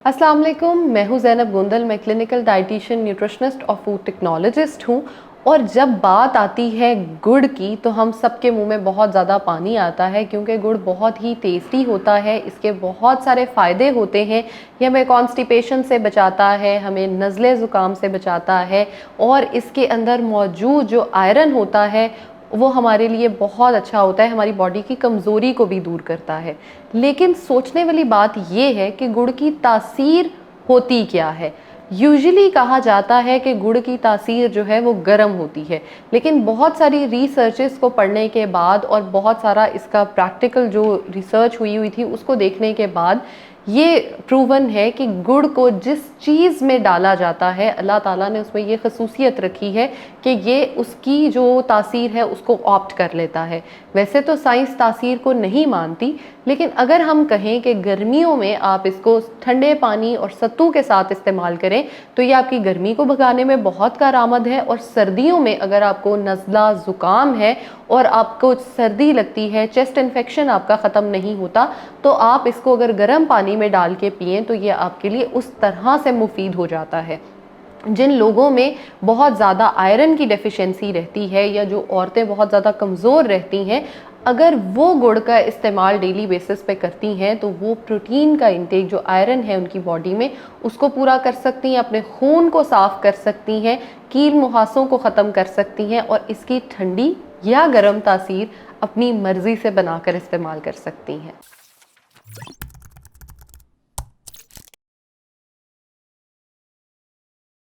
अस्सलाम वालेकुम, मैं हूं ज़ैनब गोंदल। मैं क्लिनिकल डाइटिशियन, न्यूट्रिशनिस्ट और फूड टेक्नोलॉजिस्ट हूं। और जब बात आती है गुड़ की तो हम सबके मुंह में बहुत ज़्यादा पानी आता है, क्योंकि गुड़ बहुत ही टेस्टी होता है। इसके बहुत सारे फ़ायदे होते हैं। ये हमें कॉन्स्टिपेशन से बचाता है, हमें नज़ले ज़ुकाम से बचाता है, और इसके अंदर मौजूद जो आयरन होता है वो हमारे लिए बहुत अच्छा होता है, हमारी बॉडी की कमज़ोरी को भी दूर करता है। लेकिन सोचने वाली बात ये है कि गुड़ की तासीर होती क्या है। यूजुअली कहा जाता है कि गुड़ की तासीर जो है वो गर्म होती है, लेकिन बहुत सारी रिसर्चेस को पढ़ने के बाद और बहुत सारा इसका प्रैक्टिकल जो रिसर्च हुई हुई थी उसको देखने के बाद ये प्रूवन है कि गुड़ को जिस चीज़ में डाला जाता है, अल्लाह ताला ने उसमें ये खसूसियत रखी है कि ये उसकी जो तासीर है उसको ऑप्ट कर लेता है। वैसे तो साइंस तासीर को नहीं मानती, लेकिन अगर हम कहें कि गर्मियों में आप इसको ठंडे पानी और सत्तू के साथ इस्तेमाल करें तो ये आपकी गर्मी को भगाने में बहुत कारआमद है। और सर्दियों में अगर आपको नज़ला ज़ुकाम है और आपको सर्दी लगती है, चेस्ट इन्फेक्शन आपका ख़त्म नहीं होता, तो आप इसको अगर गर्म पानी में डाल के पिएँ तो ये आपके लिए उस तरह से मुफीद हो जाता है। जिन लोगों में बहुत ज़्यादा आयरन की डेफिशिएंसी रहती है, या जो औरतें बहुत ज़्यादा कमज़ोर रहती हैं, अगर वो गुड़ का इस्तेमाल डेली बेसिस पे करती हैं तो वो प्रोटीन का इंटेक, जो आयरन है उनकी बॉडी में, उसको पूरा कर सकती हैं, अपने खून को साफ़ कर सकती हैं, कील मुहासों को ख़त्म कर सकती हैं, और इसकी ठंडी या गर्म तासीर अपनी मर्ज़ी से बनाकर इस्तेमाल कर सकती हैं।